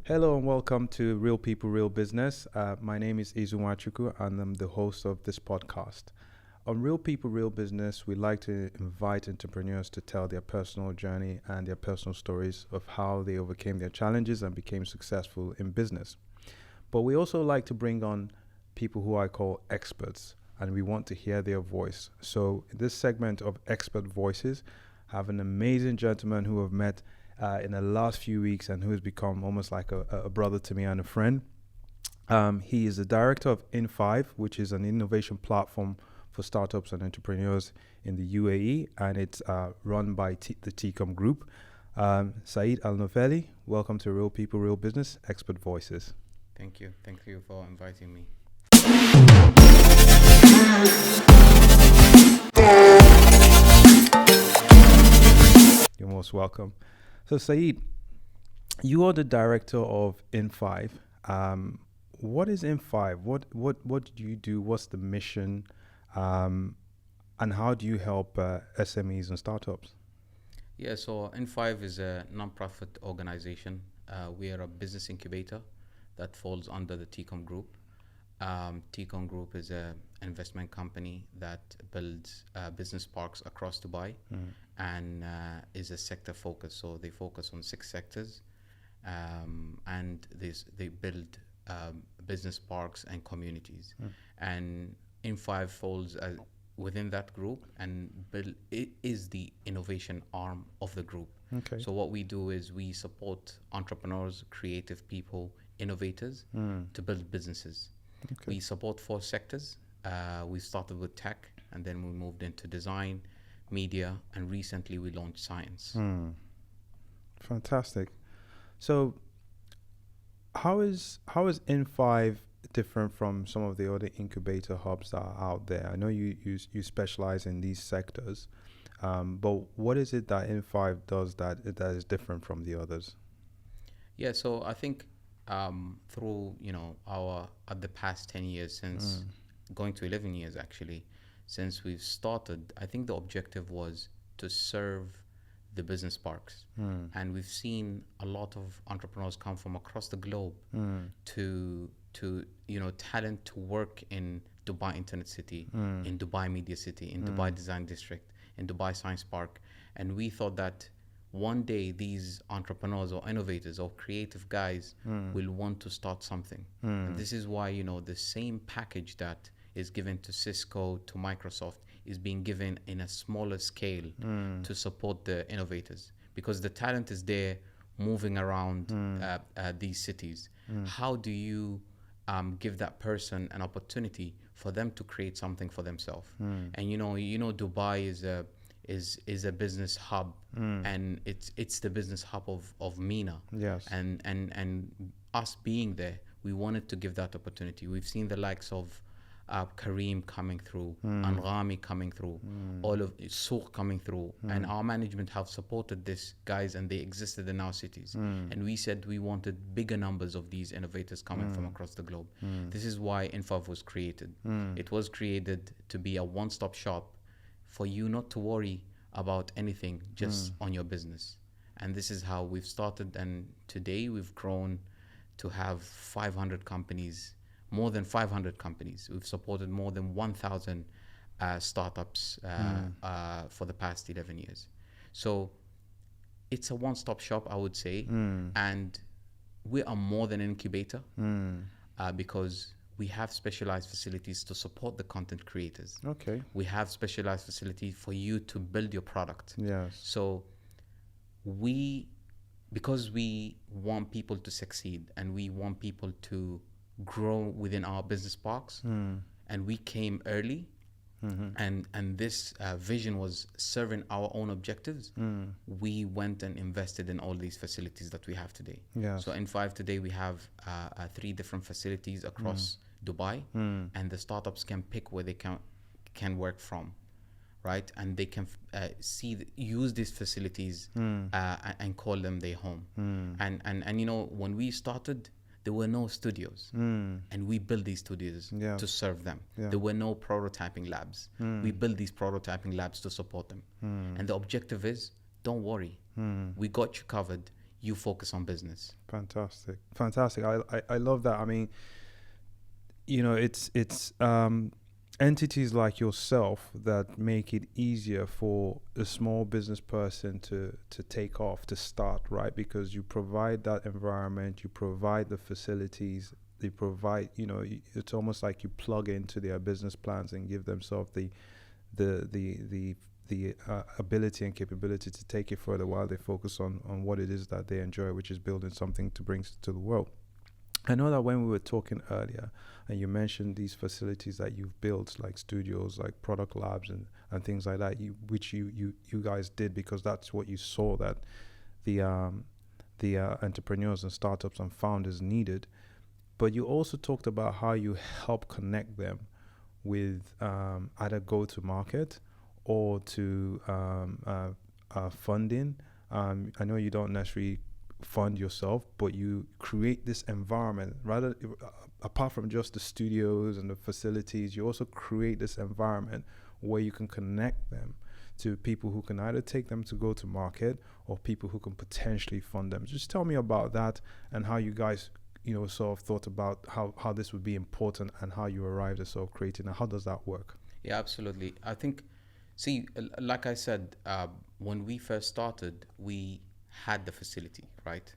Hello and welcome to Real People, Real Business. My name is Izumachuku and I'm the host of this podcast. On Real People, Real Business, we like to invite entrepreneurs to tell their personal journey and their personal stories of how they overcame their challenges and became successful in business. But we also like to bring on people who I call experts, and we want to hear their voice. So in this segment of Expert Voices, I have an amazing gentleman who I've met in the last few weeks and who has become almost like a brother to me and a friend. He is the director of in5, which is an innovation platform for startups and entrepreneurs in the UAE, and it's run by the TCOM Group. Saeed Alnofeli, welcome to Real People, Real Business, Expert Voices. Thank you. Thank you for inviting me. You're most welcome. So Saeed, you are the director of in5. What is in5? What do you do? What's the mission? And how do you help SMEs and startups? Yeah, so in5 is a non-profit organization. We are a business incubator that falls under the TCOM Group. TCOM Group is an investment company that builds business parks across Dubai and is a sector focus. So they focus on 6 sectors and they build business parks and communities. And in5 falls within that group, and it is the innovation arm of the group. Okay. So what we do is we support entrepreneurs, creative people, innovators to build businesses. Okay. We support 4 sectors. We started with tech, and then we moved into design, media, and recently we launched science. Fantastic. So how is in5 different from some of the other incubator hubs that are out there? I know you specialize in these sectors, but what is it that in5 does that is different from the others? Yeah, so I think through the past 10 years, since going to 11 years actually, since we've started, I think the objective was to serve the business parks. And we've seen a lot of entrepreneurs come from across the globe to talent to work in Dubai Internet City, in Dubai Media City, in Dubai Design District, in Dubai Science Park. And we thought that one day these entrepreneurs or innovators or creative guys will want to start something. And this is why, the same package that is given to Cisco, to Microsoft, is being given in a smaller scale to support the innovators, because the talent is there moving around these cities. How do you give that person an opportunity for them to create something for themselves? And Dubai is a business hub, and it's the business hub of MENA. Yes. And us being there, we wanted to give that opportunity. We've seen the likes of Kareem coming through, Anghami coming through, all of Souq coming through, and our management have supported these guys, and they existed in our cities. And we said we wanted bigger numbers of these innovators coming from across the globe. This is why in5 was created. It was created to be a one-stop shop for you not to worry about anything, just on your business. And this is how we've started, and today we've grown to have 500 companies, more than 500 companies. We've supported more than 1,000 startups for the past 11 years. So it's a one-stop shop, I would say. And we are more than an incubator because we have specialized facilities to support the content creators. Okay. We have specialized facilities for you to build your product. Yes. So because we want people to succeed and we want people to grow within our business parks, and we came early, and this vision was serving our own objectives, we went and invested in all these facilities that we have today. Yes. So in5 today we have 3 different facilities across Dubai, and the startups can pick where they can work from, right? And they can use these facilities and call them their home. And when we started, there were no studios, and we built these studios to serve them. There were no prototyping labs. We built these prototyping labs to support them. And the objective is, don't worry, we got you covered. you focus on business. Fantastic. I love that. I mean, it's entities like yourself that make it easier for a small business person to take off, to start, right? Because you provide that environment, you provide the facilities, they provide, it's almost like you plug into their business plans and give themselves the ability and capability to take it further while they focus on what it is that they enjoy, which is building something to bring to the world. I know that when we were talking earlier, and you mentioned these facilities that you've built, like studios, like product labs, and things like that, which you guys did because that's what you saw that the entrepreneurs and startups and founders needed. But you also talked about how you help connect them with either go to market or to funding. I know you don't necessarily fund yourself, but you create this environment rather apart from just the studios and the facilities. You also create this environment where you can connect them to people who can either take them to go to market or people who can potentially fund them. Just tell me about that and how you guys sort of thought about how this would be important and how you arrived at sort of creating, and how does that work? Yeah, absolutely. I think, like I said, when we first started, we had the facility, right?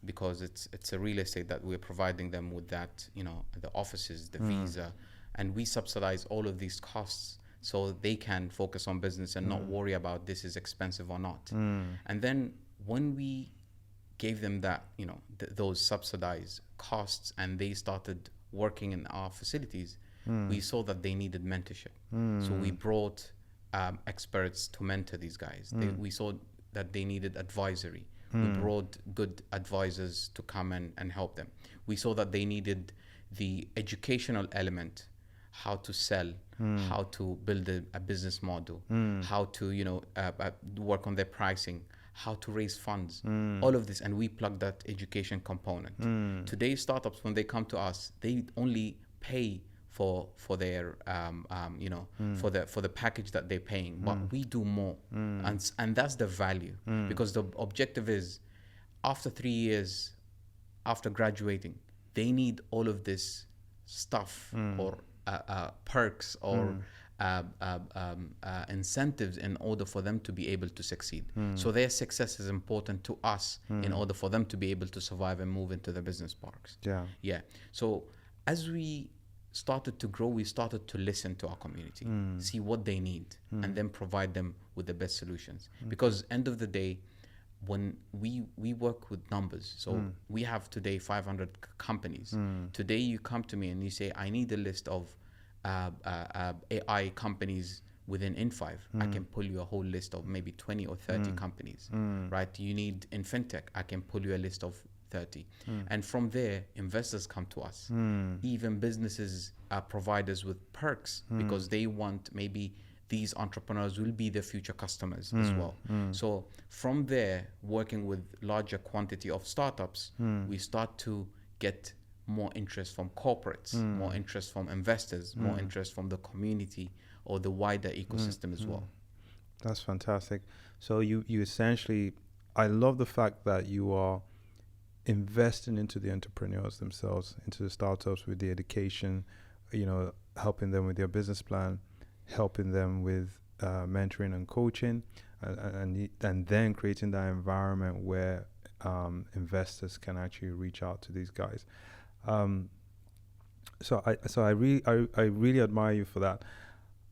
Because it's a real estate that we're providing them with, that the offices, the visa, and we subsidize all of these costs so they can focus on business and not worry about this is expensive or not. And then when we gave them that those subsidized costs and they started working in our facilities, we saw that they needed mentorship. So we brought experts to mentor these guys. We saw that they needed advisory. We brought good advisors to come and help them. We saw that they needed the educational element, how to sell, how to build a business model, how to work on their pricing, how to raise funds, all of this, and we plug that education component. Today's startups, when they come to us, they only pay for their for the package that they're paying, but we do more, and that's the value, because the objective is after 3 years after graduating, they need all of this stuff or perks or incentives in order for them to be able to succeed. So their success is important to us in order for them to be able to survive and move into the business parks. Yeah. So as we started to grow, we started to listen to our community, see what they need, and then provide them with the best solutions. Because end of the day, when we work with numbers, so we have today 500 companies. Today you come to me and you say, I need a list of AI companies within in5. I can pull you a whole list of maybe 20 or 30 companies, right? You need in fintech, I can pull you a list of 30. And from there, investors come to us. Even businesses provide us with perks because they want, maybe these entrepreneurs will be the future customers as well. So from there, working with larger quantity of startups, we start to get more interest from corporates, more interest from investors, more interest from the community or the wider ecosystem as well. That's fantastic. So you essentially, I love the fact that you are investing into the entrepreneurs themselves, into the startups with the education, helping them with their business plan, helping them with mentoring and coaching, and then creating that environment where investors can actually reach out to these guys. So I really admire you for that.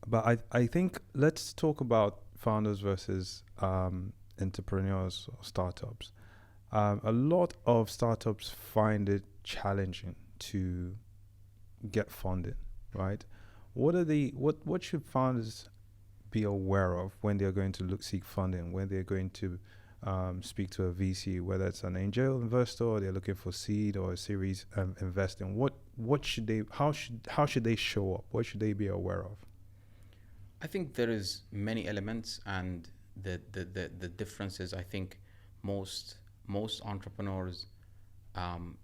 But I think let's talk about founders versus entrepreneurs or startups. A lot of startups find it challenging to get funding, right? What should founders be aware of when they're going to seek funding, when they're going to speak to a VC, whether it's an angel investor or they're looking for seed or a series investing? What should they? How should they show up? What should they be aware of? I think there is many elements, and the difference is, I think most entrepreneurs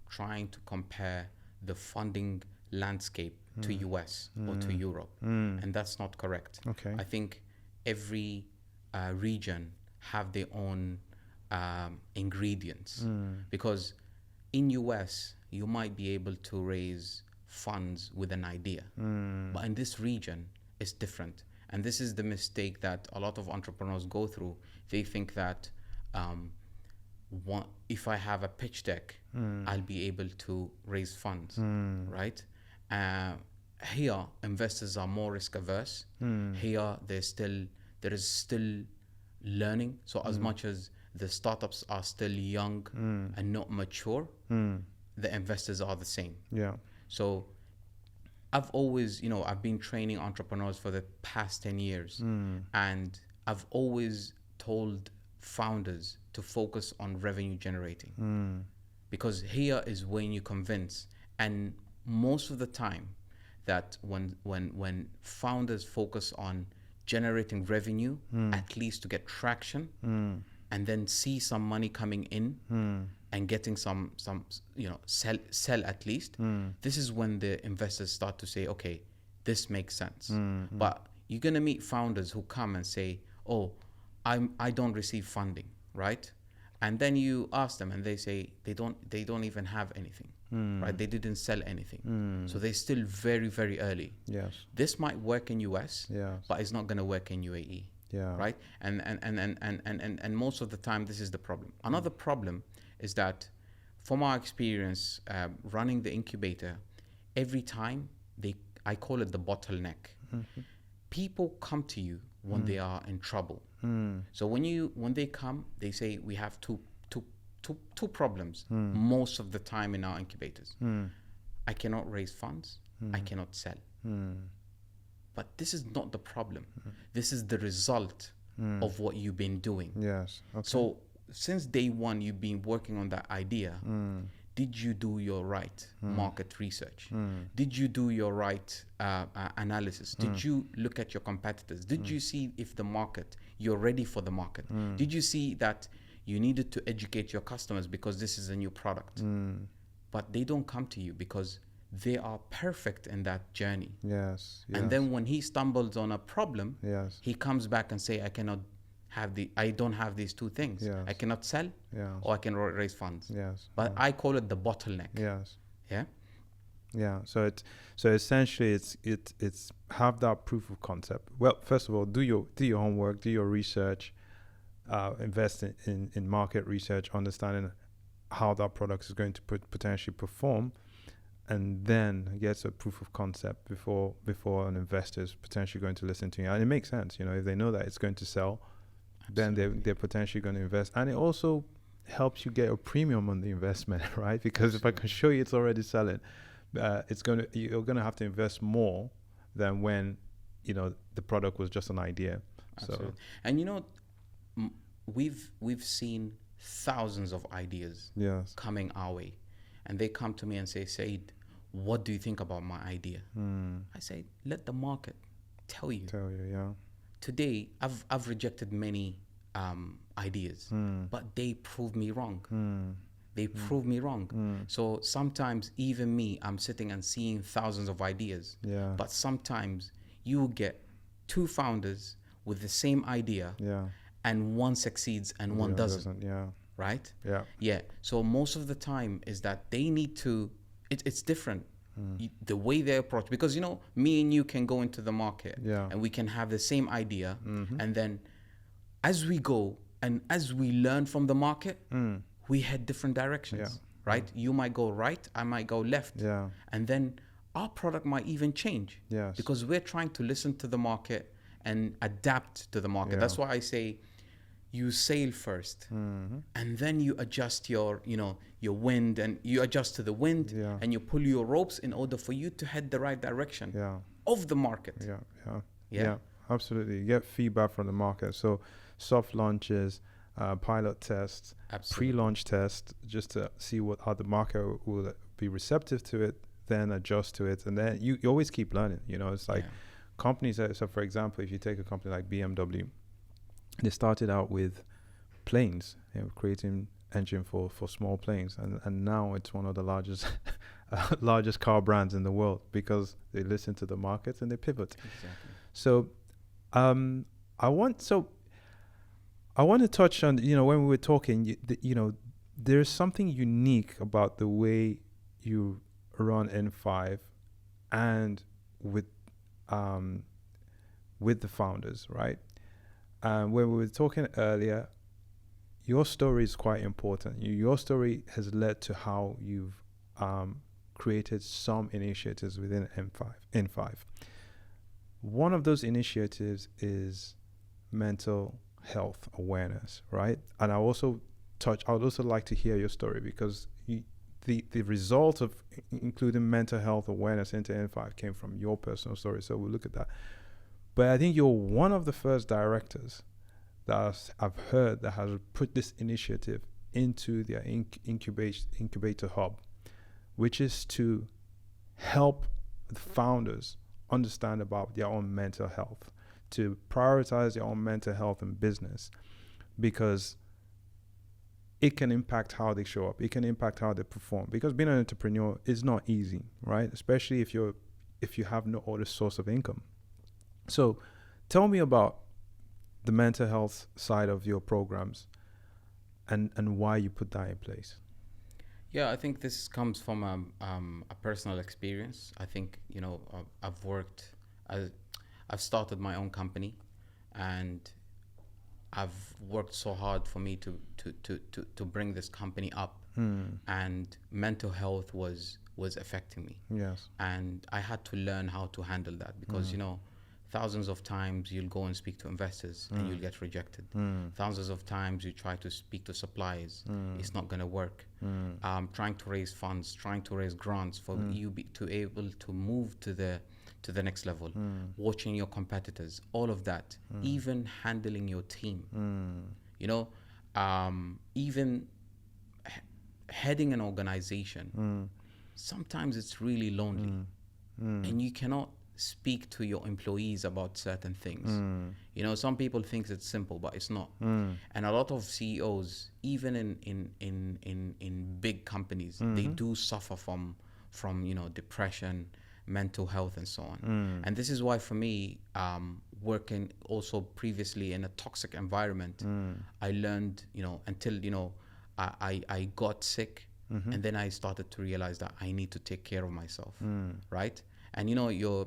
trying to compare the funding landscape to US or to Europe, and that's not correct. Okay. I think every region have their own ingredients, because in US you might be able to raise funds with an idea, but in this region it's different. And this is the mistake that a lot of entrepreneurs go through. They think that if I have a pitch deck, I'll be able to raise funds, right? Here, investors are more risk averse. Here, there is still learning. So as much as the startups are still young and not mature, the investors are the same. Yeah. So I've always, I've been training entrepreneurs for the past 10 years. And I've always told founders to focus on revenue generating. Because here is when you convince. And most of the time that when founders focus on generating revenue, at least to get traction, and then see some money coming in and getting some sell at least, this is when the investors start to say, okay, this makes sense. But you're gonna meet founders who come and say, oh, I don't receive funding, right? And then you ask them and they say they don't even have anything, right? They didn't sell anything. So they're still very, very early. Yes. This might work in US, Yes. but it's not gonna work in UAE. Yeah. Right? And most of the time this is the problem. Another problem is that from our experience running the incubator, every time I call it the bottleneck. People come to you when they are in trouble. So when they come, they say we have two problems most of the time in our incubators. I cannot raise funds, I cannot sell. But this is not the problem. This is the result of what you've been doing. Yes. Okay. So since day one, you've been working on that idea. Did you do your right market research? Did you do your right analysis? Did you look at your competitors? Did you see if the market, you're ready for the market? Did you see that you needed to educate your customers because this is a new product? But they don't come to you because they are perfect in that journey. Yes. And then when he stumbles on a problem, yes. he comes back and say, I don't have these two things. Yes. I cannot sell, yes. or I can raise funds. Yes. But I call it the bottleneck. Yes. Yeah. Yeah. So essentially it's have that proof of concept. Well, first of all, do your homework, do your research, invest in market research, understanding how that product is going to potentially perform, and then get a proof of concept before an investor is potentially going to listen to you. And it makes sense, if they know that it's going to sell, absolutely, then they're potentially going to invest. And it also helps you get a premium on the investment, right? Because if I can show you it's already selling, you're going to have to invest more than when the product was just an idea. Absolutely. So, and we've seen thousands of ideas yes. coming our way, and they come to me and say, Saeed, what do you think about my idea? I say, let the market tell you. Yeah. Today, I've rejected many ideas, but they prove me wrong. They prove me wrong. So sometimes even me, I'm sitting and seeing thousands of ideas. Yeah. But sometimes you will get two founders with the same idea, and one succeeds and one doesn't. Yeah. Right? Yeah. Yeah. So most of the time is that they need to. It's different. The way they approach, because me and you can go into the market, and we can have the same idea, and then as we go and as we learn from the market, we head different directions, right? You might go right, I might go left, and then our product might even change, because we're trying to listen to the market and adapt to the market. That's why I say you sail first, and then you adjust your wind, and you adjust to the wind, and you pull your ropes in order for you to head the right direction of the market. Yeah, absolutely. You get feedback from the market. So soft launches, pilot tests, pre-launch tests, just to see how the market will be receptive to it, then adjust to it, and then you always keep learning. It's like companies. So for example, if you take a company like BMW, they started out with planes, creating engine for small planes, and now it's one of the largest car brands in the world, because they listen to the market and they pivot. Exactly. So I want to touch on, when we were talking, there's something unique about the way you run in5 and with um, with the founders, right? When we were talking earlier, your story is quite important. Your story has led to how you've created some initiatives within in5. One of those initiatives is mental health awareness, right? And I would also like to hear your story, because the result of including mental health awareness into in5 came from your personal story. So we'll look at that. But I think you're one of the first directors that I've heard that has put this initiative into their incubator hub, which is to help the founders understand about their own mental health, to prioritize their own mental health in business, because it can impact how they show up. It can impact how they perform, because being an entrepreneur is not easy, right? Especially if you have no other source of income. So tell me about the mental health side of your programs and why you put that in place. Yeah, I think this comes from a personal experience. I think, I've started my own company, and I've worked so hard for me to bring this company up, and mental health was affecting me. Yes. And I had to learn how to handle that, because thousands of times you'll go and speak to investors and you'll get rejected. Thousands of times you try to speak to suppliers, it's not going to work. Trying to raise funds, trying to raise grants for you to able to move to the next level, watching your competitors, all of that, even handling your team, even heading an organization. Sometimes it's really lonely, and you cannot speak to your employees about certain things. Some people think it's simple, but it's not. And a lot of CEOs, even in big companies, they do suffer from depression, mental health, and so on. And this is why, for me, working also previously in a toxic environment, I learned, until I got sick, and then I started to realize that I need to take care of myself, right? And you're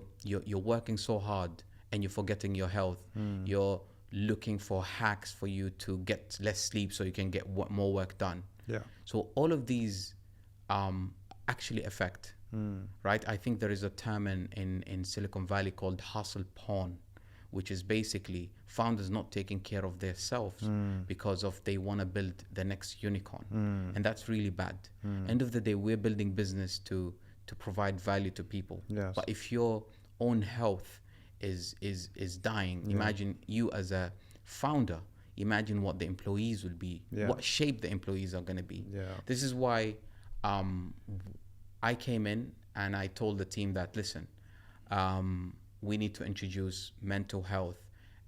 working so hard and you're forgetting your health. You're looking for hacks for you to get less sleep so you can get more work done. Yeah. So all of these actually affect, right? I think there is a term in Silicon Valley called hustle porn, which is basically founders not taking care of themselves because of they want to build the next unicorn. And that's really bad. End of the day, we're building business to provide value to people. Yes. But if your own health is dying, imagine you as a founder, imagine what the employees will be, what shape the employees are going to be. This is why I came in and I told the team that, listen, we need to introduce mental health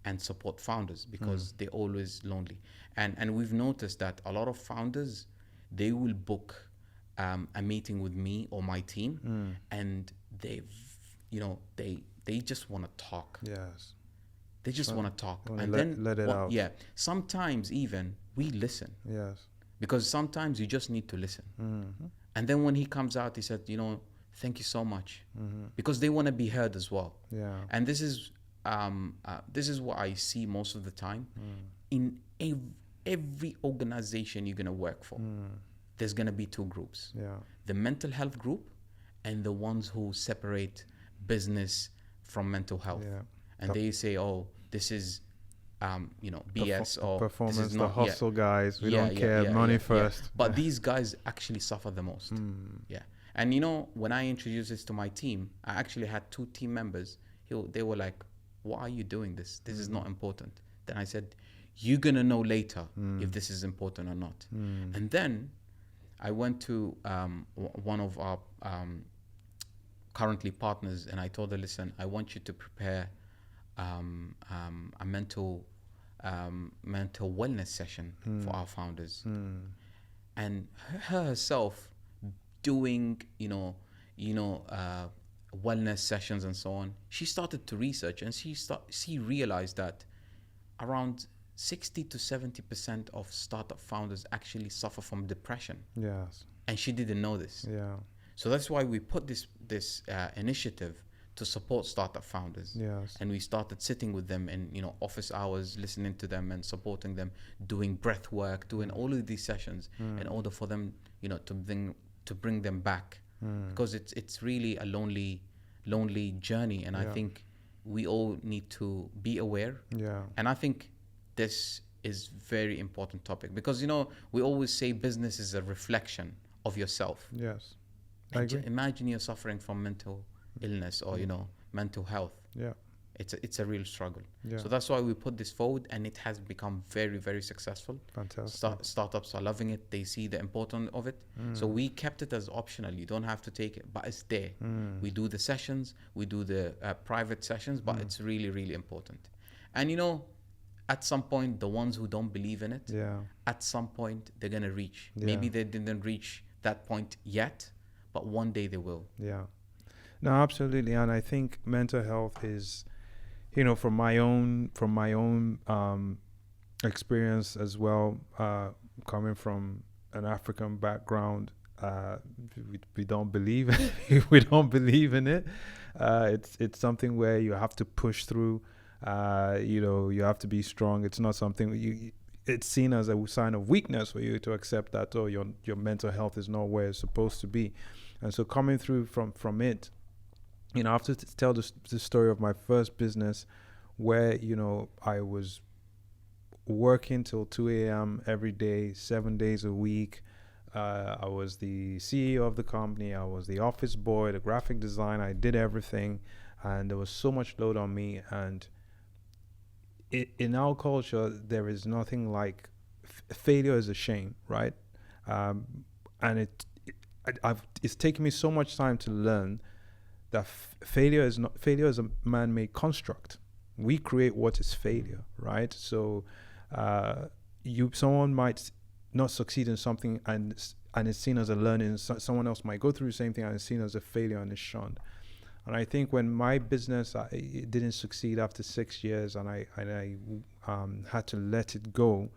and support founders, because they're always lonely. And we've noticed that a lot of founders, they will book a meeting with me or my team, and they just want to talk. Yes. They just want to talk, and then let it out. Yeah. Sometimes even we listen. Yes. Because sometimes you just need to listen. And then when he comes out, he said, thank you so much, because they want to be heard as well. Yeah. And this is what I see most of the time in every organization you're gonna work for. There's going to be two groups. The mental health group and the ones who separate business from mental health. And they say, oh, this is, BS, or performance, this is not, the hustle guys. We don't care. Money first. But these guys actually suffer the most. Yeah. And when I introduced this to my team, I actually had 2 team members. They were like, why are you doing this? This is not important. Then I said, you're going to know later if this is important or not. And then I went to one of our currently partners, and I told her, listen, I want you to prepare a mental wellness session for our founders. And her herself doing, wellness sessions and so on, she started to research, and she realized that around 60 to 70% of startup founders actually suffer from depression. Yes. And she didn't know this. Yeah. So that's why we put this initiative to support startup founders. Yes. And we started sitting with them in, you know, office hours, listening to them and supporting them, doing breath work, doing all of these sessions in order for them, you know, to bring them back, because it's really a lonely journey. And I think we all need to be aware. Yeah. And I think this is very important topic, because, you know, we always say business is a reflection of yourself. Yes. I agree. Imagine you're suffering from mental illness or, you know, mental health. Yeah. It's a real struggle. Yeah. So that's why we put this forward, and it has become very, very successful. Fantastic. Startups are loving it. They see the importance of it. So we kept it as optional. You don't have to take it, but it's there. We do the sessions, we do the private sessions, but it's really, really important. And, you know, at some point, the ones who don't believe in it, at some point, they're going to reach. Maybe they didn't reach that point yet, but one day they will. Yeah. No, absolutely. And I think mental health is, you know, from my own experience as well, coming from an African background, we don't believe we don't believe in it. It's something where you have to push through. You know, you have to be strong. It's not something it's seen as a sign of weakness for you to accept that, oh, your mental health is not where it's supposed to be. And so coming through from it, you know, I have to tell the story of my first business, where, you know, I was working till 2 a.m. every day, 7 days a week. I was the CEO of the company. I was the office boy, the graphic designer. I did everything, and there was so much load on me. And in our culture, there is nothing like failure is a shame, right? And it's taken me so much time to learn that failure is a man-made construct. We create what is failure, right? So someone might not succeed in something and it's seen as a learning. Someone else might go through the same thing and it's seen as a failure and is shunned. And I think when my business it didn't succeed after 6 years, and I had to let it go,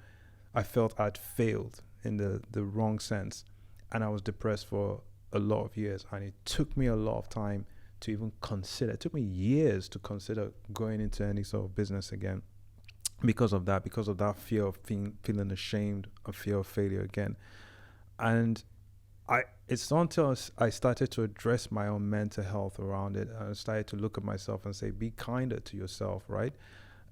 I felt I'd failed in the wrong sense, and I was depressed for a lot of years. And it took me a lot of time to even consider. It took me years to consider going into any sort of business again, because of that fear of feeling ashamed, a fear of failure again. And it's not until I started to address my own mental health around it, and I started to look at myself and say, be kinder to yourself, right?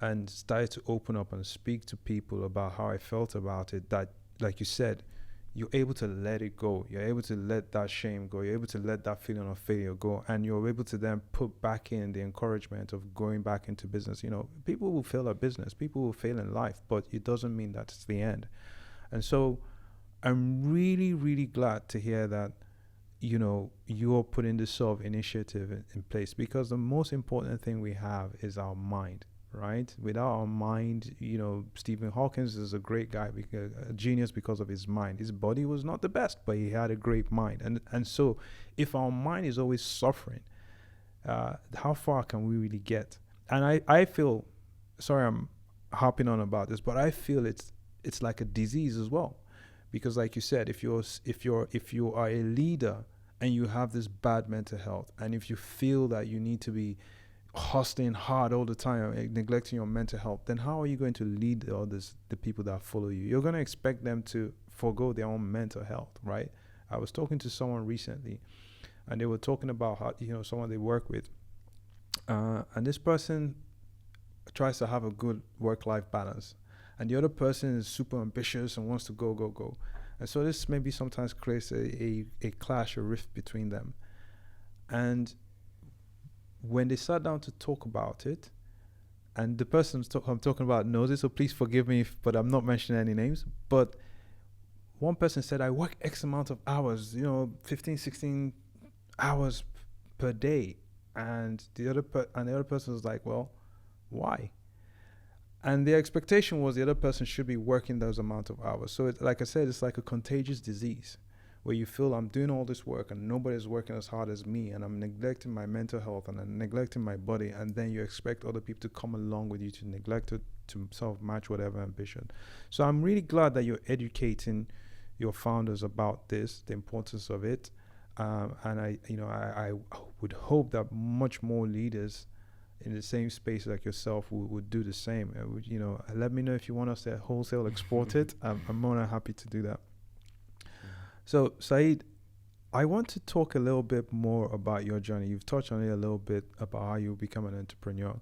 And started to open up and speak to people about how I felt about it, that, like you said, you're able to let it go. You're able to let that shame go. You're able to let that feeling of failure go. And you're able to then put back in the encouragement of going back into business. You know, people will fail at business. People will fail in life, but it doesn't mean that it's the end. And so I'm really, really glad to hear that, you know, you're putting this sort of initiative in place, because the most important thing we have is our mind. Right? Without our mind, you know, Stephen Hawkins is a great guy, a genius because of his mind. His body was not the best, but he had a great mind. And so if our mind is always suffering, how far can we really get? And I feel, sorry, I'm harping on about this, but I feel it's like a disease as well. Because like you said, if you are a leader and you have this bad mental health, and if you feel that you need to be hustling hard all the time, neglecting your mental health, then how are you going to lead the people that follow you? You're going to expect them to forego their own mental health, right? I was talking to someone recently, and they were talking about how, you know, someone they work with, and this person tries to have a good work-life balance, and the other person is super ambitious and wants to go. And so this maybe sometimes creates a clash or rift between them. And when they sat down to talk about it, and the person I'm talking about knows it, so please forgive me, but I'm not mentioning any names. But one person said, I work X amount of hours, you know, 15, 16 hours per day. And the other person was like, well, why? And the expectation was the other person should be working those amount of hours. So like I said, it's like a contagious disease, where you feel I'm doing all this work and nobody's working as hard as me, and I'm neglecting my mental health and I'm neglecting my body, and then you expect other people to come along with you to neglect it to sort of match whatever ambition. So I'm really glad that you're educating your founders about this, the importance of it. And I would hope that much more leaders in the same space like yourself would do the same. Let me know if you want us to wholesale export it. I'm more than happy to do that. So Saeed, I want to talk a little bit more about your journey. You've touched on it a little bit about how you become an entrepreneur.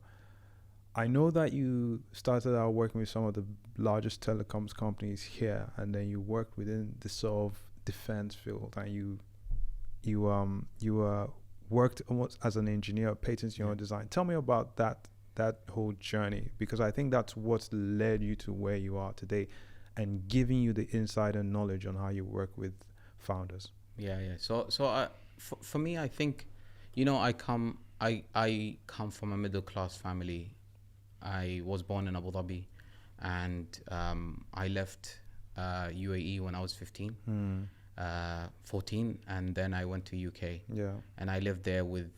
I know that you started out working with some of the largest telecoms companies here, and then you worked within the sort of defense field, and you worked almost as an engineer, patents your own design. Tell me about that whole journey, because I think that's what's led you to where you are today, and giving you the insider knowledge on how you work with founders. Yeah. So for me, I think, I come from a middle class family. I was born in Abu Dhabi, and I left UAE when I was 15, 14, and then I went to UK. Yeah. And I lived there with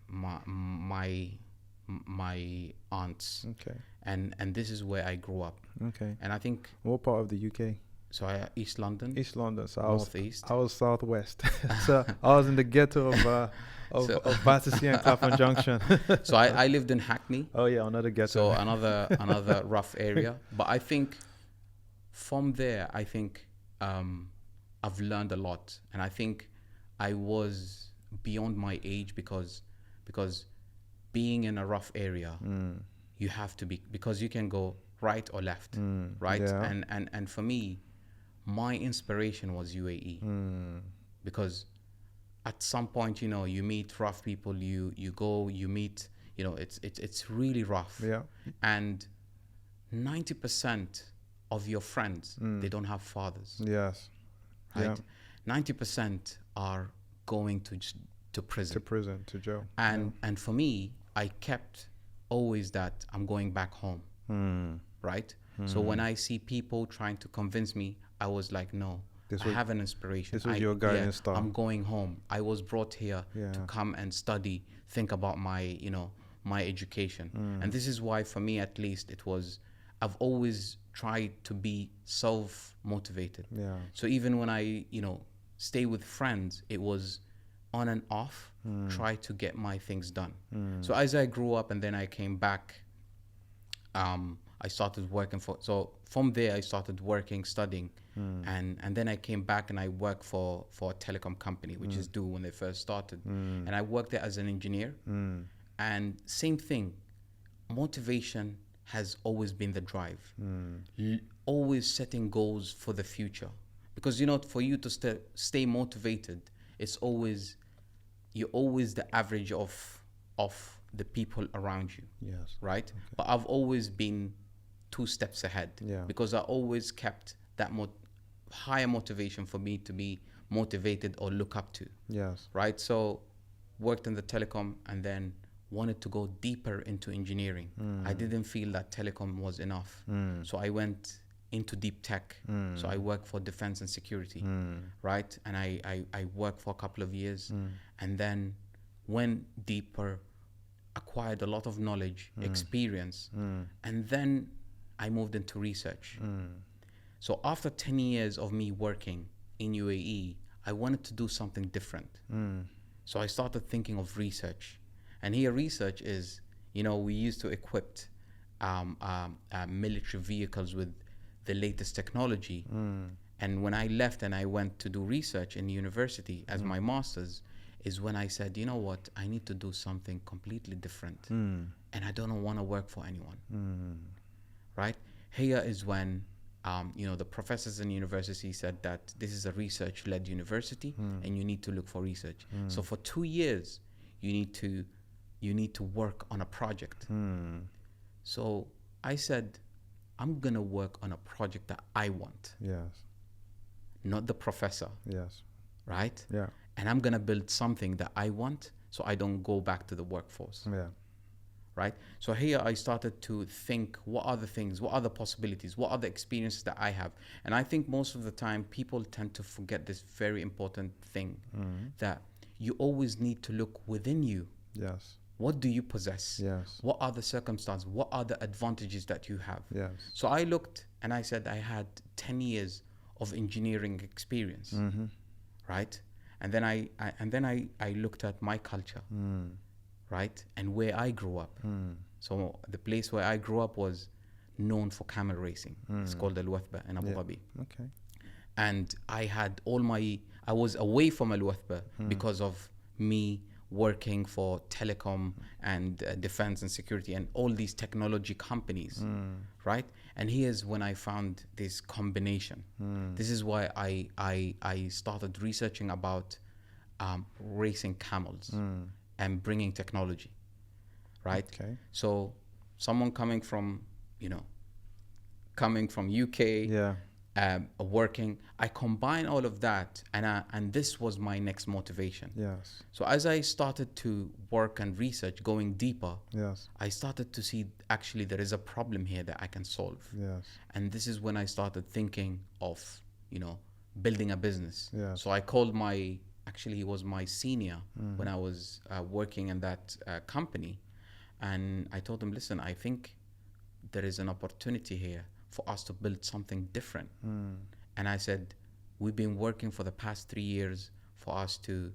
my aunts. Okay. And this is where I grew up. Okay. And I think, What part of the UK? so East London. East London. So Northeast. I was southwest. So I was in the ghetto of Battersea and Clapham Junction. So I lived in Hackney. Oh yeah, another ghetto. So another rough area. But I think from there, I've learned a lot, and I think I was beyond my age because being in a rough area, you have to be, because you can go right or left, right? Yeah. And for me, my inspiration was UAE, because at some point, you meet rough people, you meet, it's really rough. Yeah. And 90% of your friends, they don't have fathers. Yes. Right? 90% are going to prison. To jail. And for me, I kept always that I'm going back home. Right? So when I see people trying to convince me, I was like, no, I have an inspiration. This was your guiding star. I'm going home. I was brought here to come and study, think about my education. And this is why, for me at least, I've always tried to be self-motivated. Yeah. So even when I, stay with friends, it was on and off, try to get my things done. So as I grew up and then I came back, I started working so from there I started working, studying, and then I came back and I worked for a telecom company, which is Do when they first started. And I worked there as an engineer. And same thing, motivation has always been the drive. Always setting goals for the future. Because, for you to stay motivated, you're always the average of the people around you. Yes. Right? Okay. But I've always been 2 steps ahead. Yeah. Because I always kept that higher motivation for me to be motivated or look up to. Yes. Right? So worked in the telecom and then wanted to go deeper into engineering. I didn't feel that telecom was enough. So I went into deep tech. So I worked for defense and security, right? And I worked for a couple of years and then went deeper, acquired a lot of knowledge, experience, and then I moved into research. So after 10 years of me working in UAE, I wanted to do something different. So I started thinking of research. And here research is, we used to equip military vehicles with the latest technology. And when I left and I went to do research in university as my master's, is when I said, you know what, I need to do something completely different. And I don't want to work for anyone. Right? Here is when, the professors in university said that this is a research-led university and you need to look for research. So for 2 years, you need to work on a project. So I said, I'm going to work on a project that I want. Yes. Not the professor. Yes. Right? Yeah. And I'm going to build something that I want so I don't go back to the workforce. Yeah. Right? So here I started to think, what are the things, what are the possibilities, what are the experiences that I have? And I think most of the time people tend to forget this very important thing, that you always need to look within you. Yes. What do you possess? Yes. What are the circumstances? What are the advantages that you have? Yes. So I looked and I said I had 10 years of engineering experience, right? And then I looked at my culture, right? And where I grew up. So the place where I grew up was known for camel racing. It's called Al-Wathba in Abu Dhabi. Okay. And I was away from Al-Wathba because of me working for telecom and defense and security and all these technology companies, right? And here's when I found this combination. This is why I started researching about racing camels and bringing technology, right? Okay. So someone coming from UK, Yeah. working, I combine all of that, and this was my next motivation. Yes. So as I started to work and research, going deeper, Yes. I started to see actually there is a problem here that I can solve. Yes. And this is when I started thinking of, building a business. Yeah. So I called he was my senior when I was working in that company. And I told him, listen, I think there is an opportunity here for us to build something different. And I said, we've been working for the past 3 years for us to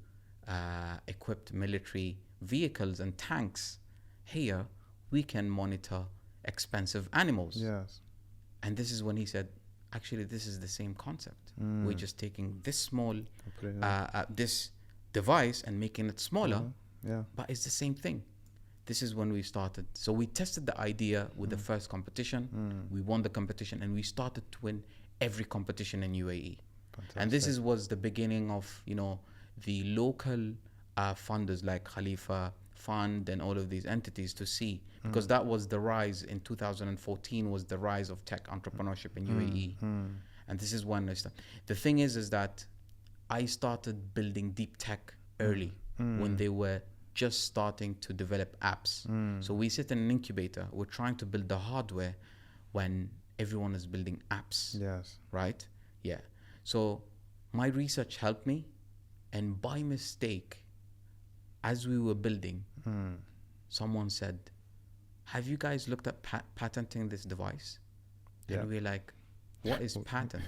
equip military vehicles and tanks. Here, we can monitor expensive animals. Yes. And this is when he said, actually, this is the same concept. We're just taking this small, this device and making it smaller, Yeah. but it's the same thing. This is when we started. So we tested the idea with the first competition. We won the competition and we started to win every competition in UAE. Fantastic. And this was the beginning of, the local funders like Khalifa Fund and all of these entities to see, because that was the rise in 2014 was the rise of tech entrepreneurship in UAE. And this is when I started. The thing is that I started building deep tech early when they were just starting to develop apps. So we sit in an incubator, we're trying to build the hardware when everyone is building apps. Yes. Right? Yeah. So my research helped me, and by mistake, as we were building, someone said, have you guys looked at patenting this device? Yeah. And we're like, what is patent?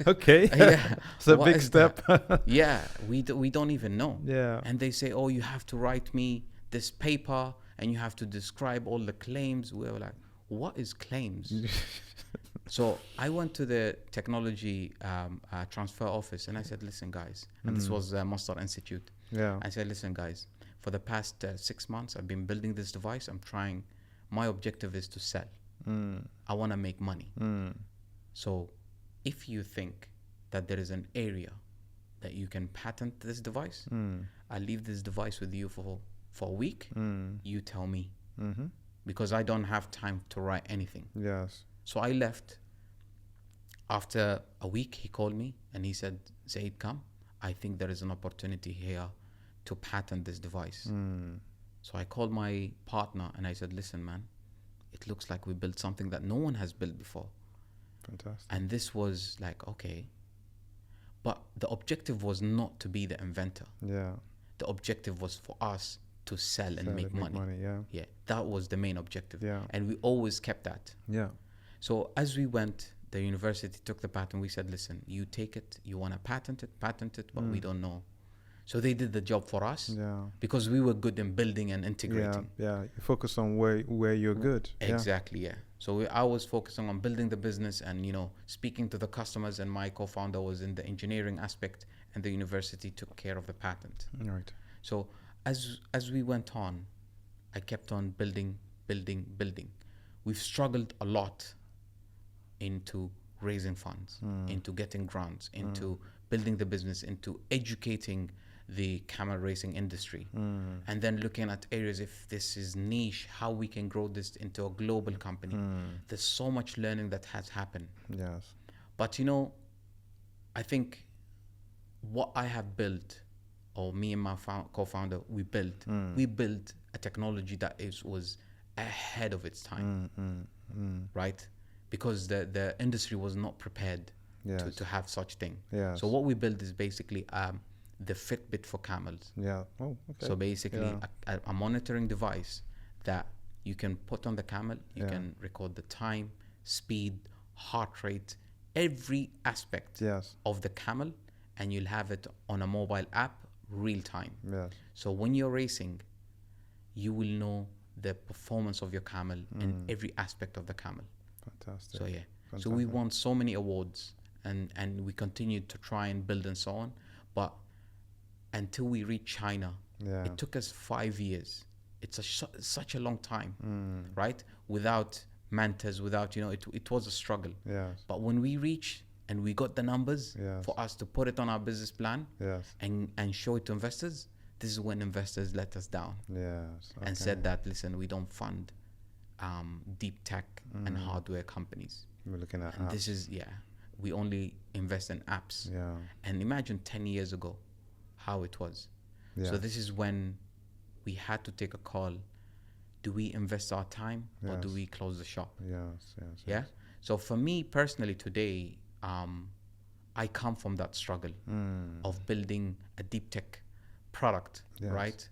Okay. Yeah. It's a What big is step. Yeah, we don't even know. Yeah. And they say, oh, you have to write me this paper and you have to describe all the claims. We were like, what is claims? So I went to the technology transfer office and I said, listen, guys, and this was Masdar Institute. Yeah. I said, listen, guys, for the past 6 months, I've been building this device. My objective is to sell. I want to make money. So if you think that there is an area that you can patent this device, I'll leave this device with you for a week. You tell me. Because I don't have time to write anything. Yes. So I left. After a week, he called me and he said, Saeed, come. I think there is an opportunity here to patent this device. So I called my partner and I said, listen, man, it looks like we built something that no one has built before. Fantastic. And this was like, okay. But the objective was not to be the inventor. Yeah. The objective was for us to sell and make money. Yeah. Yeah, that was the main objective. Yeah. And we always kept that. Yeah. So as we went, the university took the patent. We said, listen, you take it, you want to patent it, but we don't know. So they did the job for us. Yeah. Because we were good in building and integrating. Yeah. You focus on where you're good. Exactly, yeah. So I was focusing on building the business and, speaking to the customers, and my co-founder was in the engineering aspect, and the university took care of the patent. Right. So as we went on, I kept on building. We've struggled a lot into raising funds, into getting grants, into building the business, into educating the camel racing industry, and then looking at areas, if this is niche, how we can grow this into a global company. There's so much learning that has happened. Yes. But I think what I have built, or me and my co-founder, we built a technology that was ahead of its time, right? Because the industry was not prepared to have such thing. Yes. So what we built is basically the Fitbit for camels. Yeah. Oh, okay. So basically, Yeah. a monitoring device that you can put on the camel. You Yeah. can record the time, speed, heart rate, every aspect Yes. of the camel, and you'll have it on a mobile app real time. Yes. So when you're racing, you will know the performance of your camel in every aspect of the camel. Fantastic. So yeah. Fantastic. So we won so many awards, and we continued to try and build and so on. But until we reached China, Yeah. it took us 5 years. It's such a long time, right? Without Mantas, without, it was a struggle. Yes. But when we reached and we got the numbers Yes. for us to put it on our business plan Yes. and show it to investors, this is when investors let us down Yes. and said that, listen, we don't fund deep tech and hardware companies. We're looking at And apps. this is, we only invest in apps. Yeah. And imagine 10 years ago how it was. Yeah. So this is when we had to take a call. Do we invest our time or do Yes. we close the shop? Yes. Yes. Yeah. So for me personally today, I come from that struggle of building a deep tech product, Yes. right?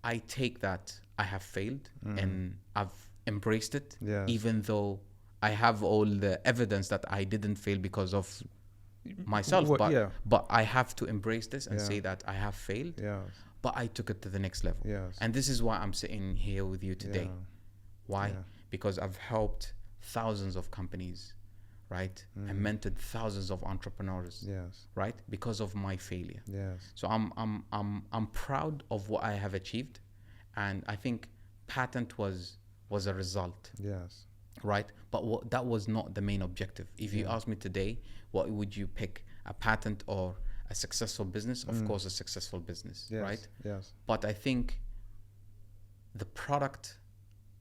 I take that I have failed and I've embraced it, Yes. even though I have all the evidence that I didn't fail because of myself. What- but yeah. but I have to embrace this and Yeah. say that I have failed, Yes. but I took it to the next level. Yes. And this is why I'm sitting here with you today. Yeah. Why? Yeah. Because I've helped thousands of companies, right? And mentored thousands of entrepreneurs, Yes. right? Because of my failure. Yes. So I'm proud of what I have achieved, and I think patent was a result, Yes. right? But that was not the main objective. If you ask me today, what would you pick, a patent or a successful business? Of course, a successful business, Yes. right? Yes. But I think the product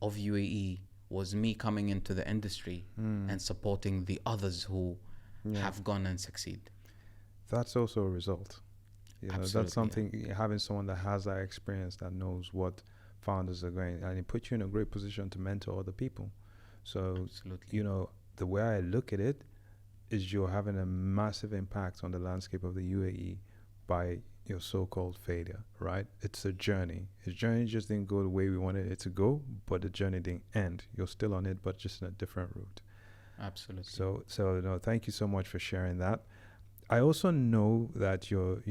of UAE was me coming into the industry and supporting the others who have gone and succeed. That's also a result. Absolutely, That's something, having someone that has that experience, that knows what founders are going, and it puts you in a great position to mentor other people. So, Absolutely. The way I look at it is you're having a massive impact on the landscape of the UAE by your so-called failure, right? It's a journey. The journey just didn't go the way we wanted it to go, but the journey didn't end. You're still on it, but just in a different route. Absolutely. So no, thank you so much for sharing that. I also know that you're,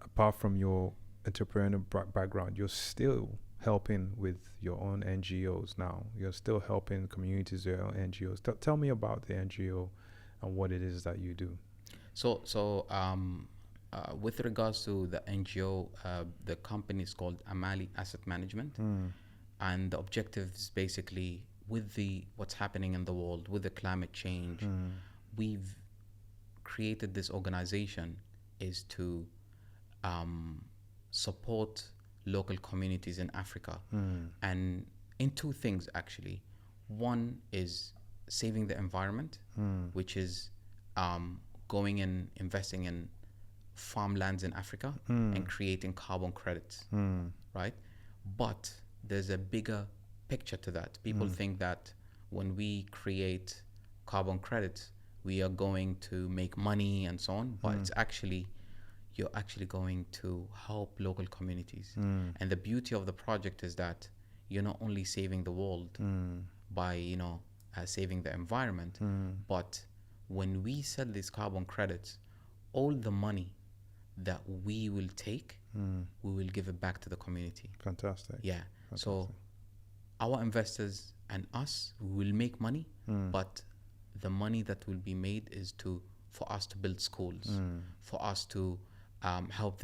apart from your entrepreneurial background, you're still helping with your own NGOs now. You're still helping communities, your own NGOs. Tell me about the NGO and what it is that you do. So with regards to the NGO, the company is called Amali Asset Management, and the objective is basically with what's happening in the world, with the climate change, we've created this organization is to support local communities in Africa, and in two things actually. One is saving the environment, which is going and investing in farmlands in Africa and creating carbon credits, right? But there's a bigger picture to that. People think that when we create carbon credits, we are going to make money and so on, but it's actually, you're actually going to help local communities. And the beauty of the project is that you're not only saving the world by, saving the environment, but when we sell these carbon credits, all the money that we will take, we will give it back to the community. Fantastic. Yeah. So our investors and us, we will make money, but the money that will be made is for us to build schools, for us to help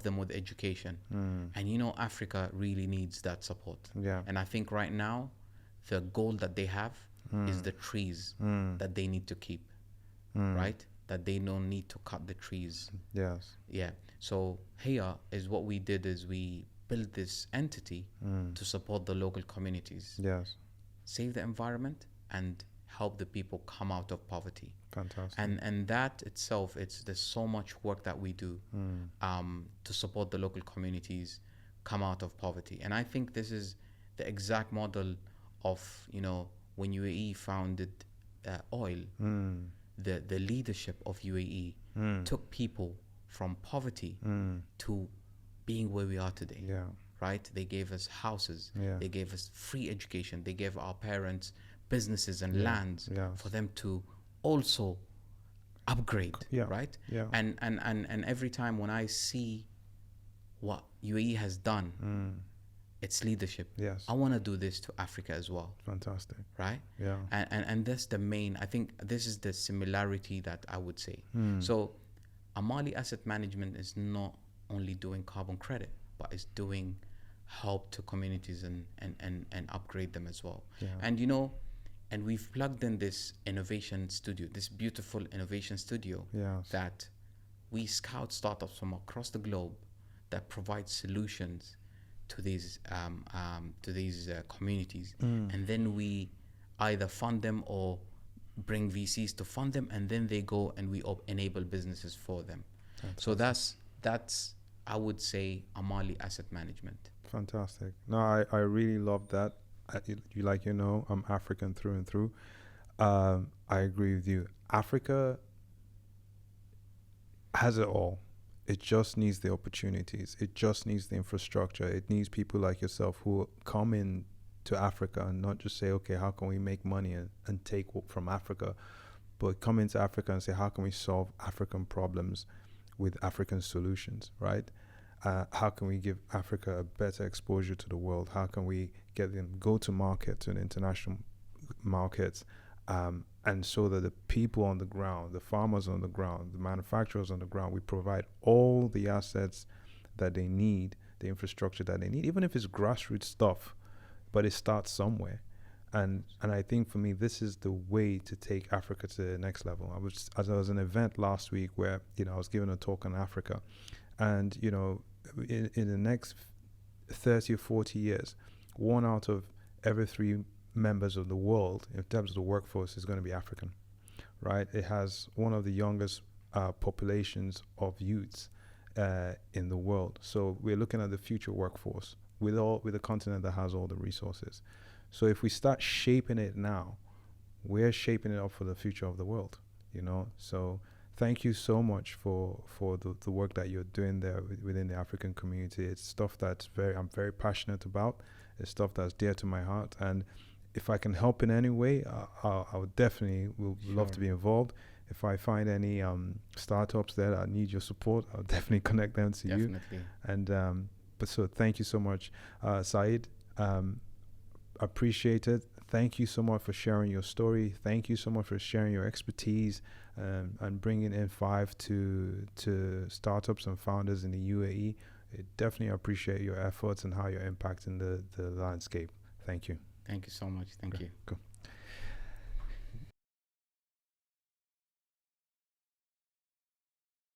them with education. And Africa really needs that support. Yeah. And I think right now, the goal that they have is the trees that they need to keep, right? That they don't need to cut the trees. Yes. Yeah. So here is what we did is we built this entity to support the local communities, Yes. save the environment, and help the people come out of poverty. Fantastic. And that itself, there's so much work that we do to support the local communities come out of poverty. And I think this is the exact model of when UAE founded oil, the leadership of UAE took people from poverty to being where we are today. Yeah. Right? They gave us houses. Yeah. They gave us free education. They gave our parents businesses and Yeah. lands Yes. for them to also upgrade. Yeah. Right? Yeah. And every time when I see what UAE has done, its leadership, Yes. I want to do this to Africa as well. Fantastic. Right? Yeah. And that's the main, I think this is the similarity that I would say. So Amali Asset Management is not only doing carbon credit, but it's doing help to communities and upgrade them as well. Yeah. And and we've plugged in this innovation studio, this beautiful innovation studio, Yes. that we scout startups from across the globe that provide solutions to these communities, and then we either fund them or bring VCs to fund them, and then they go and we enable businesses for them. So that's I would say Amali Asset Management. Fantastic. No, I really love that. I'm African through and through. I agree with you. Africa has it all. It just needs the opportunities. It just needs the infrastructure. It needs people like yourself who come in to Africa and not just say, okay, how can we make money and take from Africa, but come into Africa and say, how can we solve African problems with African solutions, right? How can we give Africa a better exposure to the world? How can we get them go to market, to the international markets, and so that the people on the ground, the farmers on the ground, the manufacturers on the ground, we provide all the assets that they need, the infrastructure that they need, even if it's grassroots stuff, but it starts somewhere. And I think for me, this is the way to take Africa to the next level. I was at an event last week where, I was giving a talk on Africa, and, in the next 30 or 40 years, 1 out of every 3 members of the world in terms of the workforce is going to be African, right? It has one of the youngest populations of youths in the world. So we're looking at the future workforce with a continent that has all the resources. So if we start shaping it now, we're shaping it up for the future of the world, So thank you so much for the work that you're doing there within the African community. It's stuff I'm very passionate about. It's stuff that's dear to my heart. And if I can help in any way, I would definitely love to be involved. If I find any startups there that need your support, I'll definitely connect them to you. And but so thank you so much, Saeed. Appreciate it. Thank you so much for sharing your story. Thank you so much for sharing your expertise and bringing in5 to startups and founders in the UAE. I definitely appreciate your efforts and how you're impacting the landscape. Thank you. Thank you so much. Thank you. Cool.